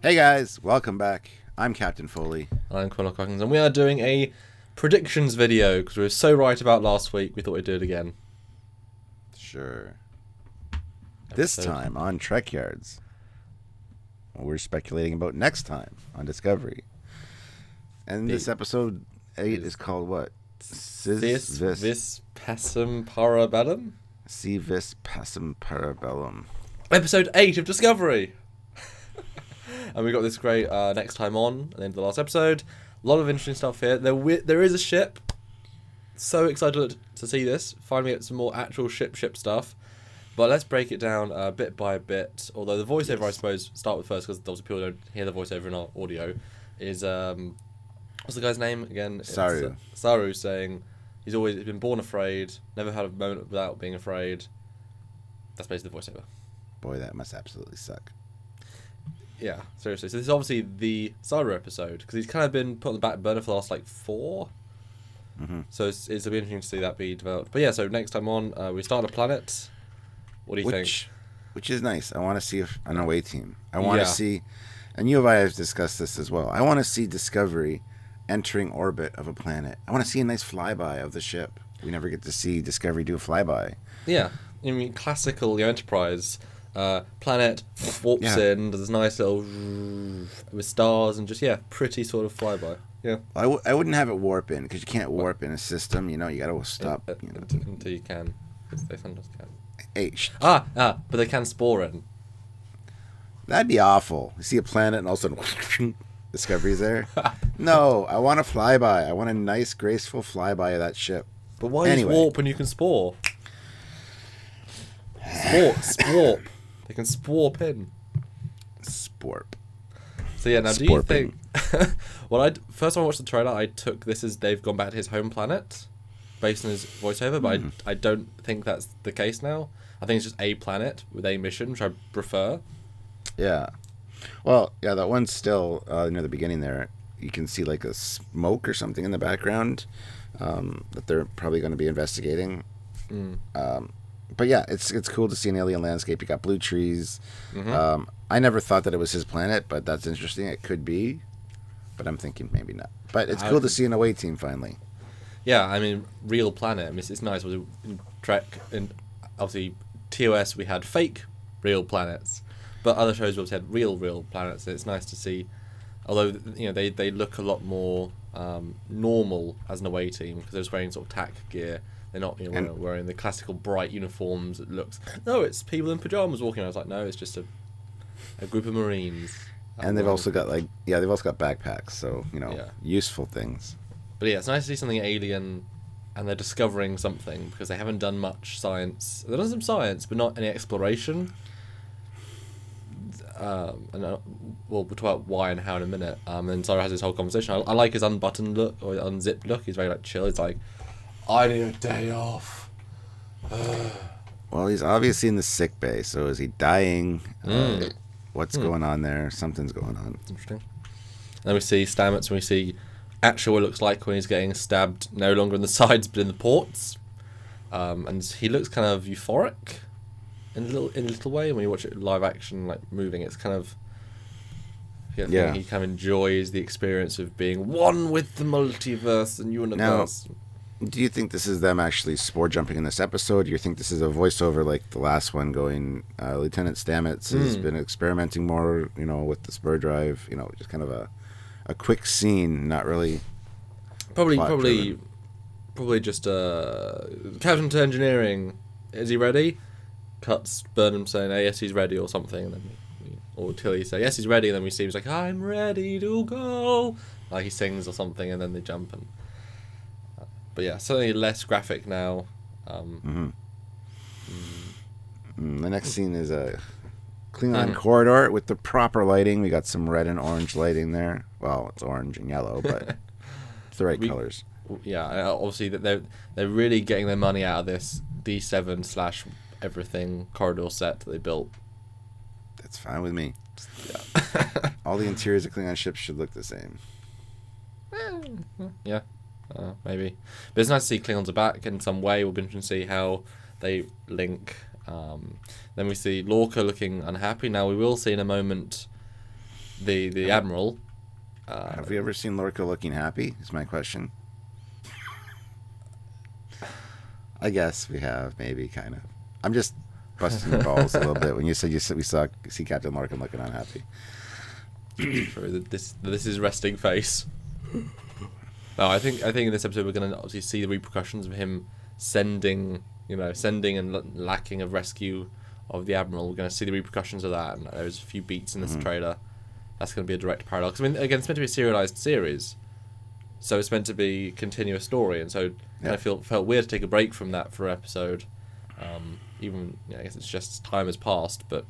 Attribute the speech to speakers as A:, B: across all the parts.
A: Hey guys, welcome back. I'm Captain Foley.
B: I'm Klingon, and we are doing a predictions video because we were so right about last week. We thought we'd do it again.
A: Sure. This time on Trekyards, we're speculating about next time on Discovery. And this episode 8 is called what?
B: Vis Pacem Parabellum?
A: Si Vis Pacem Parabellum.
B: Episode 8 of Discovery! And we got this great next time on at the end of the last episode. A lot of interesting stuff here. There is a ship. So excited to see this. Finally get some more actual ship stuff. But let's break it down bit by bit. Although the voiceover, I suppose, start with first, because obviously people don't hear the voiceover in our audio, is, what's the guy's name again?
A: Saru.
B: Saru saying he's been born afraid, never had a moment without being afraid. That's basically the voiceover.
A: Boy, that must absolutely suck.
B: Yeah, seriously. So this is obviously the Saru episode, because he's kind of been put on the back burner for the last, like, 4.
A: Mm-hmm.
B: So it's be interesting to see that be developed. But yeah, so next time on, we start a planet. What do you think?
A: Which is nice. I want to see an away team. I want to see, and you and I have discussed this as well, I want to see Discovery entering orbit of a planet. I want to see a nice flyby of the ship. We never get to see Discovery do a flyby.
B: Yeah, I mean, classical Enterprise planet warps in, does this nice little with stars and just, pretty sort of flyby. Yeah.
A: I wouldn't have it warp in, because you can't warp in a system, you know, you got to stop.
B: Until you can, because they sometimes can.
A: But
B: they can spore in.
A: That'd be awful. You see a planet and all of a sudden Discovery's there. No, I want a flyby. I want a nice, graceful flyby of that ship.
B: But why use warp when you can spore? Sporp. They can sporp in.
A: Sporp.
B: So yeah, now do you think... first time I watched the trailer, I took this as they've gone back to his home planet based on his voiceover, but I don't think that's the case now. I think it's just a planet with a mission, which I prefer.
A: Yeah. Well, yeah, that one's still near the beginning there. You can see like a smoke or something in the background that they're probably going to be investigating. But yeah, it's cool to see an alien landscape. You got blue trees. I never thought that it was his planet, but that's interesting. It could be, but I'm thinking maybe not. But it's cool to see an away team finally. Yeah,
B: I mean, real planet. I mean, it's nice. In Trek, and obviously TOS, we had fake real planets, but other shows obviously had real planets. And it's nice to see, although they look a lot more normal as an away team, because they're just wearing sort of tack gear. They're not wearing the classical bright uniforms. It looks, no, it's people in pajamas walking. I was like, no, it's just a group of Marines.
A: And they've also got they've also got backpacks, so useful things.
B: But yeah, it's nice to see something alien, and they're discovering something, because they haven't done much science. They've done some science, but not any exploration. And we'll talk about why and how in a minute. And Sarah has this whole conversation. I like his unbuttoned look, or unzipped look. He's very chill. He's like, I need a day off.
A: Well, he's obviously in the sickbay, so is he dying? What's going on there? Something's going on.
B: Interesting. And then we see Stamets, and we see actually what it looks like when he's getting stabbed, no longer in the sides but in the ports. And he looks kind of euphoric in a little way. When you watch it live action, like moving, it's kind of he kind of enjoys the experience of being one with the multiverse and universe.
A: Now, do you think this is them actually spore jumping in this episode? Do you think this is a voiceover like the last one, going Lieutenant Stamets has been experimenting more, with the spur drive, just kind of a quick scene, not really
B: probably just Captain to Engineering, is he ready? Cuts Burnham saying, hey, yes, he's ready, or something, and then or Tilly say, yes, he's ready, and then we see he's like, I'm ready to go, like he sings or something, and then they jump. And but yeah, certainly less graphic now.
A: The next scene is a Klingon corridor with the proper lighting. We got some red and orange lighting there. Well, it's orange and yellow, but it's the right colors.
B: Yeah, obviously that they're really getting their money out of this D7 / everything corridor set that they built.
A: That's fine with me. Yeah. All the interiors of Klingon ships should look the same.
B: Yeah. Maybe. But it's nice to see Klingons are back in some way. We'll be interested to see how they link. Then we see Lorca looking unhappy. Now we will see in a moment the Admiral.
A: Have we ever seen Lorca looking happy? Is my question. I guess we have, maybe, kind of. I'm just busting your balls a little bit when you said we see Captain Lorca looking unhappy.
B: True. This is resting face. No, I think in this episode we're going to obviously see the repercussions of him sending and lacking of rescue of the Admiral. We're going to see the repercussions of that, and there's a few beats in this trailer. That's going to be a direct parallel. Because, I mean, again, it's meant to be a serialized series, so it's meant to be a continuous story, and so I felt weird to take a break from that for an episode. Even, I guess it's just time has passed, but...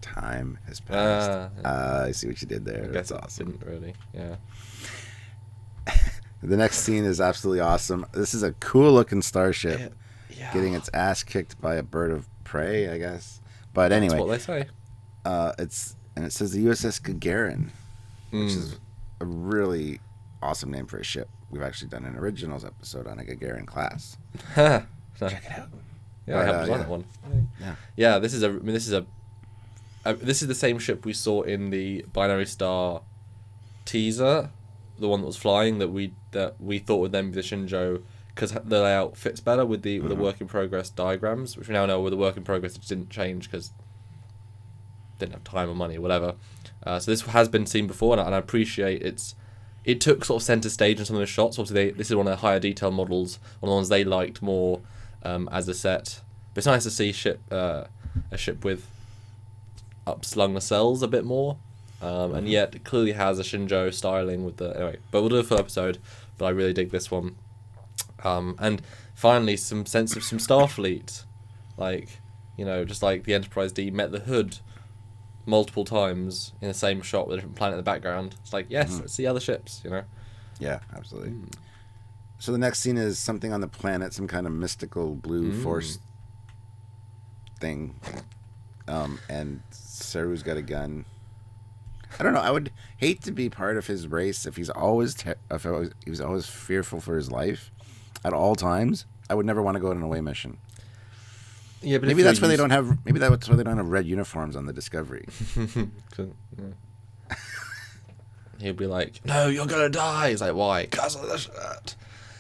A: Time has passed. I see what you did there.
B: That's
A: awesome.
B: Didn't really, yeah.
A: The next scene is absolutely awesome. This is a cool-looking starship getting its ass kicked by a bird of prey, I guess. But anyway...
B: That's what they say.
A: It says the USS Gagarin, which is a really awesome name for a ship. We've actually done an Originals episode on a Gagarin class. Check it out.
B: Yeah, I haven't done that one. Yeah, this is the same ship we saw in the Binary Star teaser, the one that was flying that we thought would then be the Shinjo, because the layout fits better with the work in progress diagrams, which we now know with the work in progress it just didn't change because didn't have time or money or whatever. So this has been seen before, and I appreciate it took sort of center stage in some of the shots. Obviously, this is one of the higher detail models, one of the ones they liked more as a set. But it's nice to see a ship with upslung nacelles a bit more, and yet it clearly has a Shinjo styling with the... Anyway, but we'll do a full episode, but I really dig this one. And finally, some sense of some Starfleet. Like, just like the Enterprise D met the Hood multiple times in the same shot with a different planet in the background. It's like, yes, let's see other ships,
A: Yeah, absolutely. So the next scene is something on the planet, some kind of mystical blue force thing. And Saru's got a gun. I don't know. I would hate to be part of his race if he's always always fearful for his life at all times. I would never want to go on an away mission.
B: Yeah, but
A: maybe that's why they don't have. Maybe that's why they don't have red uniforms on the Discovery.
B: He'll be like, "No, you're gonna die." He's like, "Why?" "'Cause of the shirt."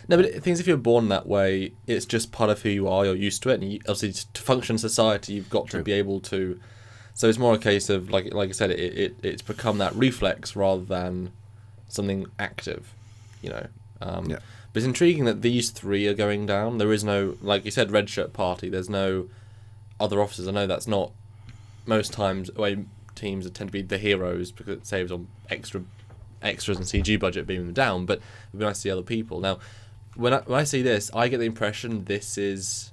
B: No, but things if you're born that way, it's just part of who you are. You're used to it, and obviously to function in society, you've got to be able to. So it's more a case of like I said, it's become that reflex rather than something active, But it's intriguing that these three are going down. There is no, like you said, red shirt party. There's no other officers. I know that's not most times away teams that tend to be the heroes because it saves on extras and CG budget being them down. But it'd be nice to see other people. Now, when I see this, I get the impression this is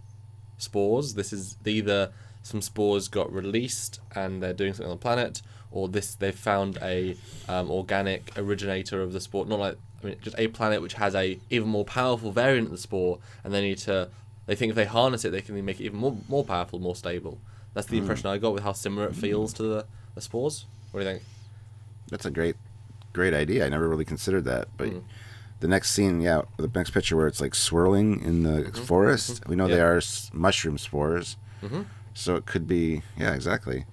B: spores. This is either some spores got released and they're doing something on the planet, or they've found a organic originator of the spore. Not like. Just a planet which has a even more powerful variant of the spore, and they think if they harness it, they can make it even more powerful, more stable. That's the impression I got with how similar it feels to the spores. What do you think?
A: That's a great idea. I never really considered that. But the next scene, the next picture where it's like swirling in the forest, we know they are mushroom spores. So it could be, exactly.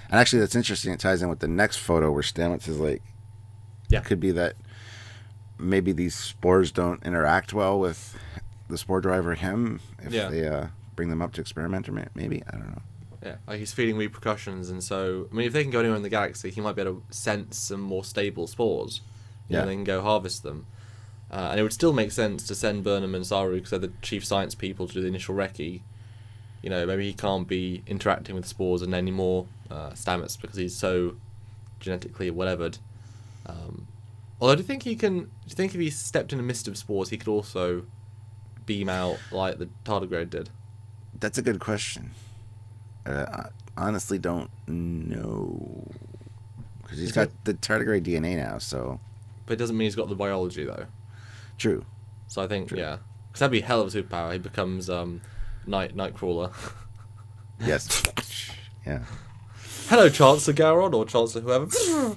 A: And actually, that's interesting. It ties in with the next photo where Stamets is like, it could be that maybe these spores don't interact well with the spore driver him if they bring them up to experiment, or maybe, I don't know.
B: Yeah, like he's feeling repercussions, and so, I mean, if they can go anywhere in the galaxy, he might be able to sense some more stable spores, and then go harvest them. And it would still make sense to send Burnham and Saru, because they're the chief science people, to do the initial recce. Maybe he can't be interacting with spores and anymore Stamets, because he's so genetically whatevered. Although, do you think if he stepped in a mist of spores, he could also beam out like the tardigrade did?
A: That's a good question. I honestly don't know. Because he's got the tardigrade DNA now, so...
B: But it doesn't mean he's got the biology, though.
A: True.
B: So I think, Because that'd be a hell of a superpower. He becomes Nightcrawler.
A: Yes. Yeah.
B: Hello, Chancellor Garon, or Chancellor whoever.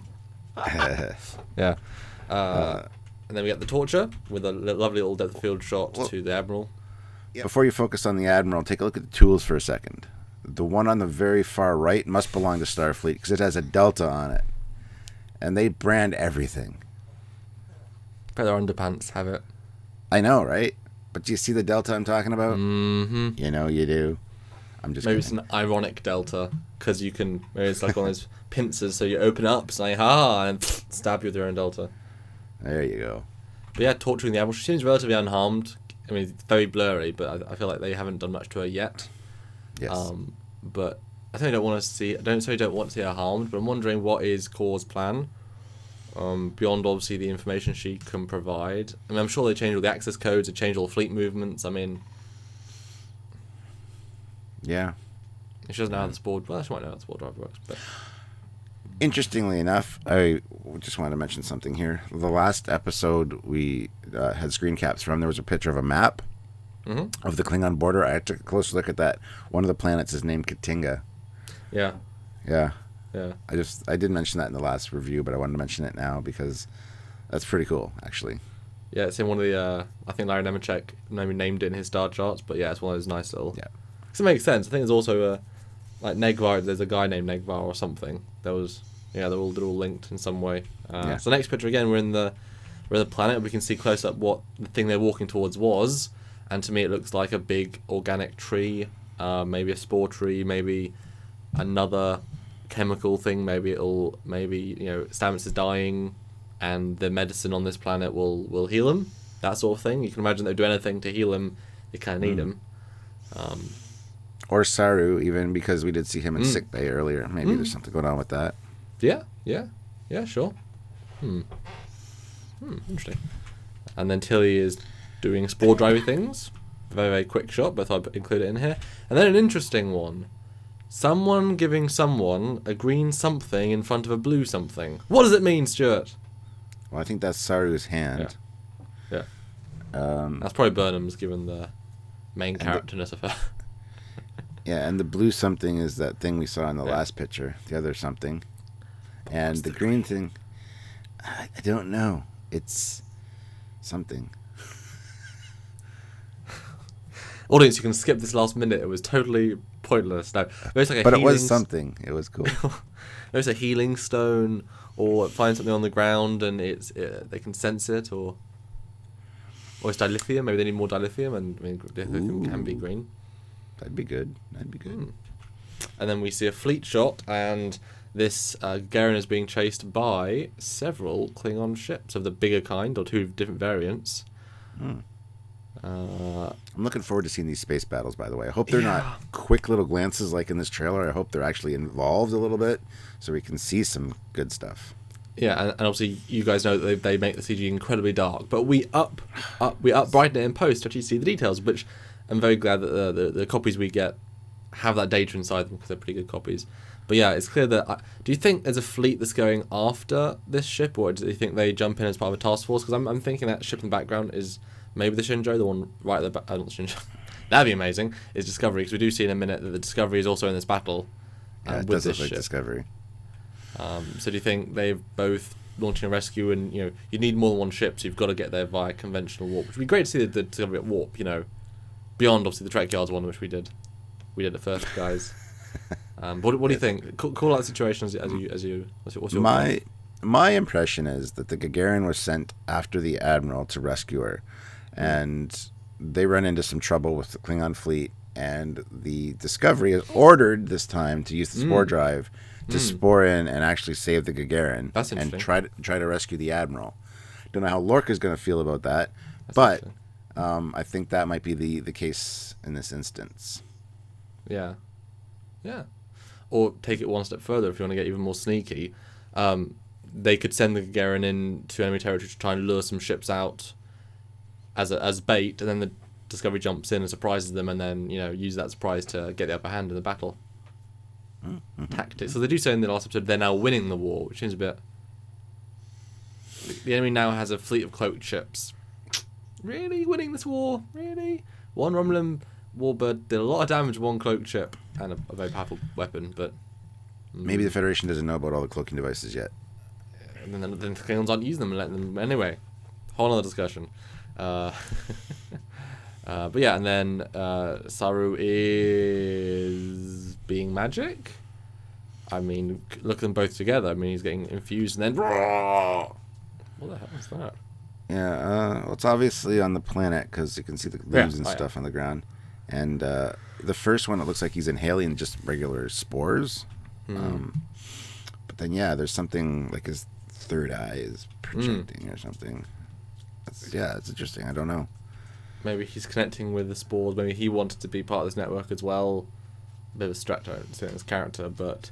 B: Yeah. And then we get the torture with a lovely little depth of field shot to the Admiral.
A: Before you focus on the Admiral, take a look at the tools for a second. the one on the very far right must belong to Starfleet because it has a Delta on it. And they brand everything.
B: Bet their underpants have it.
A: I know, right? But do you see the Delta I'm talking about?
B: Mm-hmm.
A: You know you do. I'm just
B: maybe
A: kidding.
B: it's an ironic Delta because you can. Maybe it's like one of those pincers, so you open it up, say "ha," and stab you with your own Delta.
A: There you go.
B: But yeah, torturing the Admiral. She seems relatively unharmed. I mean, it's very blurry, but I feel like they haven't done much to her yet.
A: Yes.
B: But I certainly don't want to see. I don't want to see her harmed. But I'm wondering what is Kor's plan. Beyond obviously the information she can provide. I mean, I'm sure they changed all the access codes, they changed all the fleet movements. I mean,
A: yeah.
B: she doesn't know how the spore. Well, she might know how the spore drive works. But
A: Interestingly enough, I just wanted to mention something here. The last episode we had screen caps from, there was a picture of a map of the Klingon border. I took a close look at that. One of the planets is named Katinga.
B: yeah,
A: Yeah.
B: yeah.
A: I did mention that in the last review, but I wanted to mention it now because that's pretty cool, actually.
B: Yeah, it's in one of the. I think Larry Nemechek maybe named it in his star charts, but yeah, it's one of those nice little.
A: Yeah.
B: Because it makes sense. I think there's also like Negvar. There's a guy named Negvar or something. There was. Yeah, they're all linked in some way.
A: Yeah.
B: So next picture again, we're in the planet. We can see close up what the thing they're walking towards was, and to me it looks like a big organic tree, maybe a spore tree, maybe another chemical thing. Maybe Stamets is dying, and the medicine on this planet will heal him. That sort of thing. You can imagine they'd do anything to heal him. They kind of need him.
A: Or Saru, even, because we did see him in sickbay earlier. Maybe there's something going on with that.
B: Yeah, sure. Interesting. And then Tilly is doing spore driving things. Very, very quick shot, but I thought I'd include it in here. And then an interesting one. Someone giving someone a green something in front of a blue something. What does it mean, Stuart?
A: Well, I think that's Saru's hand.
B: Yeah. That's probably Burnham's, given the main characterness of her.
A: Yeah, and the blue something is that thing we saw in the last picture. The other something. And the green thing, I don't know. It's something.
B: Audience, you can skip this last minute. It was totally pointless. No, it's like
A: but it was something. It was cool.
B: There's a healing stone, or find something on the ground and they can sense it, or it's dilithium. Maybe they need more dilithium, and I mean, dilithium can be green.
A: That'd be good.
B: And then we see a fleet shot, and this Gagarin is being chased by several Klingon ships of the bigger kind, or two different variants.
A: I'm looking forward to seeing these space battles, by the way. I hope they're not quick little glances like in this trailer. I hope they're actually involved a little bit so we can see some good stuff.
B: Yeah, and obviously you guys know that they make the CG incredibly dark, but we brighten it in post to actually see the details, which I'm very glad that the copies we get have that data inside them because they're pretty good copies. But yeah, it's clear that... do you think there's a fleet that's going after this ship, or do you think they jump in as part of a task force? Because I'm thinking that ship in the background is maybe the Shinjo, the one right at the back. Not the Shinjo. That'd be amazing. Is Discovery, because we do see in a minute that the Discovery is also in this battle
A: Yeah, it
B: with
A: does
B: this
A: look like
B: ship.
A: Discovery.
B: So do you think they've both launching a rescue, and you need more than one ship, so you've got to get there via conventional warp, which would be great to see the Discovery at warp, beyond obviously the Trekyards one, which we did at first, guys. What do you think? Call out the situation as you. What's your
A: my impression is that the Gagarin was sent after the Admiral to rescue her, and they run into some trouble with the Klingon fleet, and the Discovery is ordered this time to use the spore drive to spore in and actually save the Gagarin.
B: That's
A: and
B: interesting.
A: try to rescue the Admiral. Don't know how Lorca's going to feel about that, but I think that might be the case in this instance.
B: Yeah. Or take it one step further if you want to get even more sneaky. They could send the Gagarin into enemy territory to try and lure some ships out as bait, and then the Discovery jumps in and surprises them, and then use that surprise to get the upper hand in the battle. Tactics. So they do say in the last episode they're now winning the war, which seems a bit. The enemy now has a fleet of cloaked ships. Really winning this war? Really? One Romulan warbird did a lot of damage to one cloaked ship and a very powerful weapon, but
A: Maybe the Federation doesn't know about all the cloaking devices yet.
B: and then the Klingons aren't using them and letting them anyway. Whole other discussion. But yeah, and then Saru is being magic. I mean, look at them both together. I mean, he's getting infused and then... What the hell is that?
A: Yeah, well, it's obviously on the planet because you can see the leaves and stuff on the ground. And the first one, it looks like he's inhaling just regular spores. But then, yeah, there's something like his third eye is projecting or something. It's interesting. I don't know.
B: Maybe he's connecting with the spores. Maybe he wanted to be part of this network as well. A bit of a stretch, I don't see his character, but...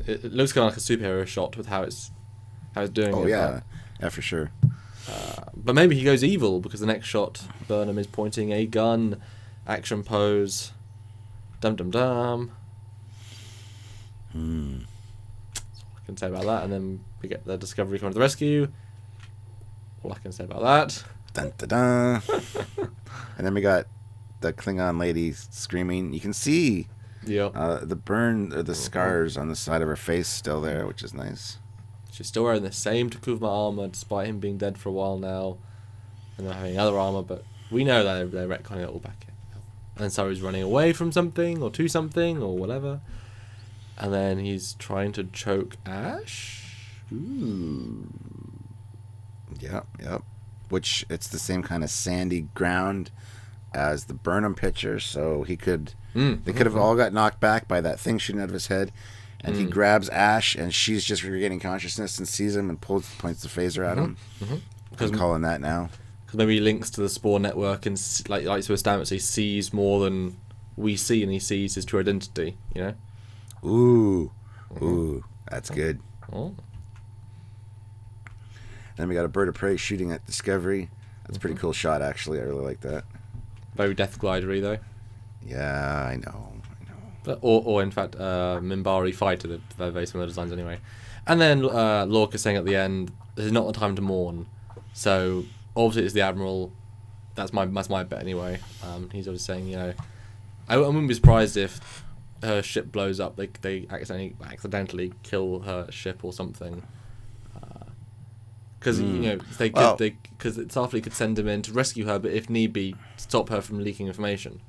B: It looks kind of like a superhero shot with how it's doing.
A: Oh, yeah. Yeah, for sure.
B: But maybe he goes evil because the next shot, Burnham is pointing a gun, action pose, dum dum dum. That's all I can say about that. And then we get the Discovery coming to the rescue. All I can say about that.
A: Dun, dun, dun. And then we got the Klingon lady screaming. You can see the burn or the scars on the side of her face still there, which is nice.
B: She's still wearing the same Takuma armor despite him being dead for a while now, and they're having other armor. But we know that they're retconning it all back in. And Saru's running away from something or to something or whatever, and then he's trying to choke Ash.
A: Ooh. Yep. Which it's the same kind of sandy ground as the Burnham picture, so he could. They could have all got knocked back by that thing shooting out of his head. And he grabs Ash, and she's just regaining consciousness and sees him and points the phaser at him. I'm calling that now.
B: Because maybe he links to the Spore network and, like with Stamets, he sees more than we see, and he sees his true identity, you know?
A: Ooh, that's good. Then we got a bird of prey shooting at Discovery. That's a pretty cool shot, actually. I really like that.
B: Very Death Glidery, though.
A: Yeah, I know.
B: Or in fact, Minbari fighter, they're very similar designs anyway. And then Lorca saying at the end, "This is not the time to mourn." So obviously it's the Admiral. That's my bet anyway. He's always saying, you know, I wouldn't be surprised if her ship blows up. They accidentally kill her ship or something. Because you know because Starfleet could send him in to rescue her, but if need be, stop her from leaking information.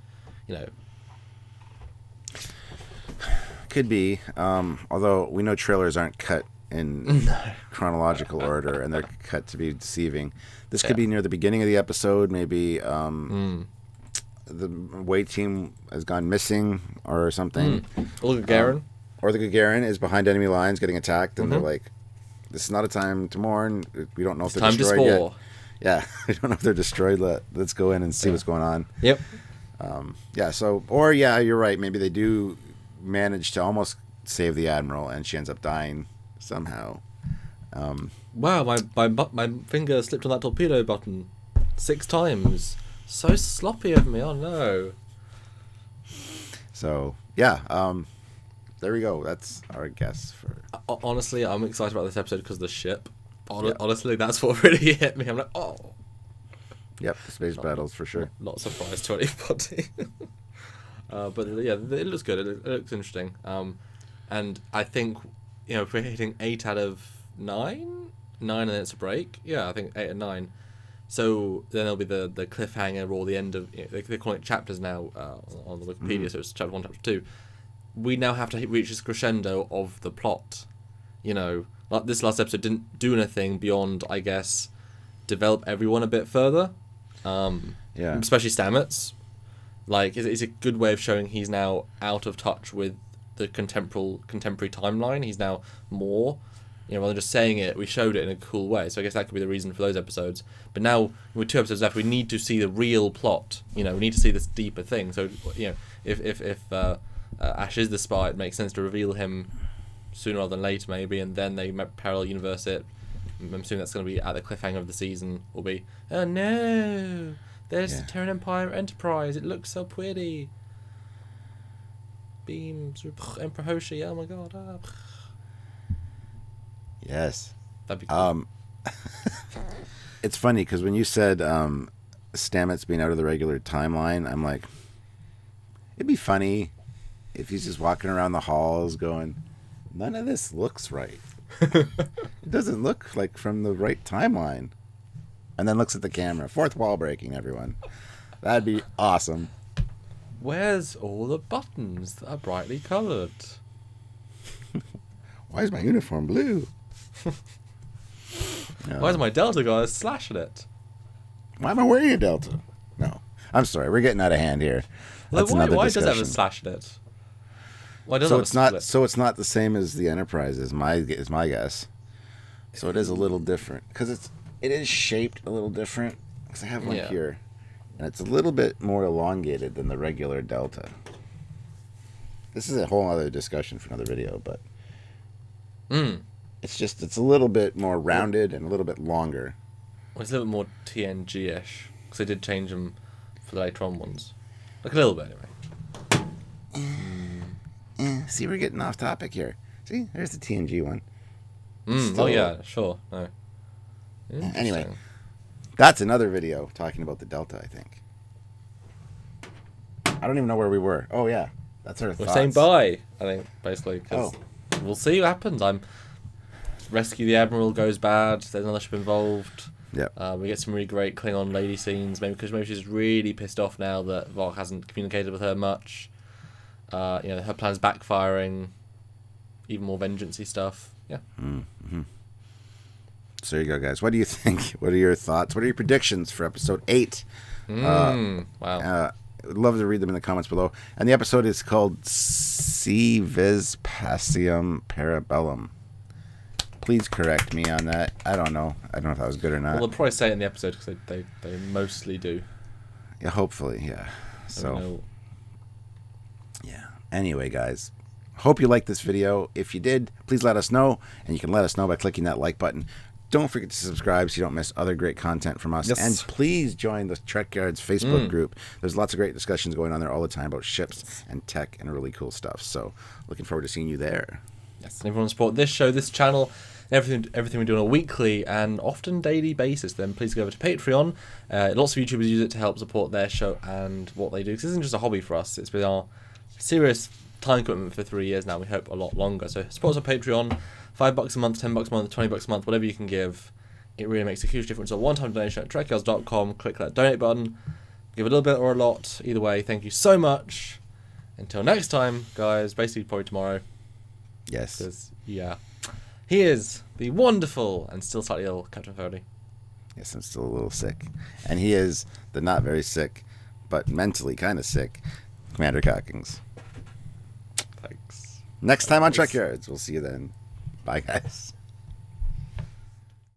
B: You know.
A: Could be, although we know trailers aren't cut in chronological order, and they're cut to be deceiving. This could be near the beginning of the episode. Maybe the away team has gone missing or something.
B: Or the Gagarin.
A: Or the Gagarin is behind enemy lines getting attacked, and they're like, "This is not a time to mourn. We don't know if they're destroyed yet." Yeah, we don't know if they're destroyed. Let's go in and see what's going on.
B: Yep.
A: You're right. Maybe they do manage to almost save the Admiral, and she ends up dying somehow.
B: Wow, my finger slipped on that torpedo button 6 times. So sloppy of me. Oh no.
A: So yeah, there we go. That's our guess for.
B: Honestly, I'm excited about this episode because of the ship. Honestly, that's what really hit me. I'm like, oh.
A: Yep, the space battles for sure.
B: Not surprised to anybody. But yeah, it looks good. It looks interesting. And I think, you know, if we're hitting 8 out of 9 and then it's a break. Yeah, I think 8 and 9. So then there'll be the cliffhanger or the end of. You know, they call it chapters now on the Wikipedia. So it's chapter 1, chapter 2. We now have to reach this crescendo of the plot. You know, like this last episode didn't do anything beyond, I guess, develop everyone a bit further. Especially Stamets. Like, it's a good way of showing he's now out of touch with the contemporary timeline. He's now more, you know, rather than just saying it, we showed it in a cool way. So I guess that could be the reason for those episodes. But now, with 2 episodes left, we need to see the real plot. You know, we need to see this deeper thing. So, you know, if Ash is the spy, it makes sense to reveal him sooner rather than later, maybe, and then they parallel universe it. I'm assuming that's going to be at the cliffhanger of the season. Will be, oh no, there's the Terran Empire Enterprise. It looks so pretty. Beams, Emperor Hoshi. Oh my god.
A: Yes.
B: That'd be cool.
A: It's funny because when you said Stamets being out of the regular timeline, I'm like, it'd be funny if he's just walking around the halls going, none of this looks right. It doesn't look like from the right timeline. And then looks at the camera. Fourth wall breaking, everyone. That'd be awesome.
B: Where's all the buttons that are brightly coloured?
A: Why is my uniform blue? No.
B: Why is my Delta guy slashing it?
A: Why am I wearing a Delta? No. I'm sorry, we're getting out of hand here. That's
B: why
A: another
B: does it have a
A: discussion.
B: slash in it? Why does
A: So
B: it
A: it's
B: have a
A: not.
B: split?
A: So it's not the same as the Enterprise. Is my guess. So it is a little different because it is shaped a little different. Because I have one
B: Yeah.
A: here, and it's a little bit more elongated than the regular Delta. This is a whole other discussion for another video, but it's a little bit more rounded and a little bit longer.
B: Well, it's a little bit more TNG-ish because they did change them for the later on ones, like a little bit anyway.
A: See, we're getting off topic here. See, there's the TNG one.
B: Oh
A: Still-
B: yeah, sure. No.
A: Anyway,
B: Interesting.
A: that's another video talking about the Delta, I think. I don't even know where we were. Oh, yeah. That's our
B: We're
A: thoughts.
B: saying bye, I think, basically, because
A: Oh.
B: we'll see what happens. Rescue the Admiral goes bad. There's another ship involved.
A: Yep.
B: We get some really great Klingon lady scenes, maybe she's really pissed off now that Voq hasn't communicated with her much. Her plan's backfiring. Even more vengeance-y stuff. Yeah.
A: So there you go, guys. What do you think? What are your thoughts? What are your predictions for episode 8?
B: Wow.
A: I would love to read them in the comments below. And the episode is called Si Vis Pacem Parabellum. Please correct me on that. I don't know. I don't know if that was good or not.
B: Well, they'll probably say it in the episode because they mostly do.
A: Yeah, hopefully, yeah. So, yeah. Anyway, guys, hope you liked this video. If you did, please let us know. And you can let us know by clicking that like button. Don't forget to subscribe so you don't miss other great content from us.
B: Yes.
A: And please join the Trekyards Facebook group. There's lots of great discussions going on there all the time about ships and tech and really cool stuff. So looking forward to seeing you there.
B: Yes, and if you want to support this show, this channel, everything we do on a weekly and often daily basis, then please go over to Patreon. Lots of YouTubers use it to help support their show and what they do. Because this isn't just a hobby for us. It's been our serious time commitment for 3 years now. We hope a lot longer. So support us on Patreon. $5 a month, $10 a month, $20 a month, whatever you can give. It really makes a huge difference. A one-time donation at trekyards.com. Click that donate button. Give a little bit or a lot. Either way, thank you so much. Until next time, guys. Basically, probably tomorrow.
A: Yes.
B: Because, yeah. He is the wonderful and still slightly ill Captain Foley.
A: Yes, I'm still a little sick. And he is the not very sick, but mentally kind of sick, Commander Cockings.
B: Thanks.
A: Next time on Trekyards. We'll see you then. Bye, guys.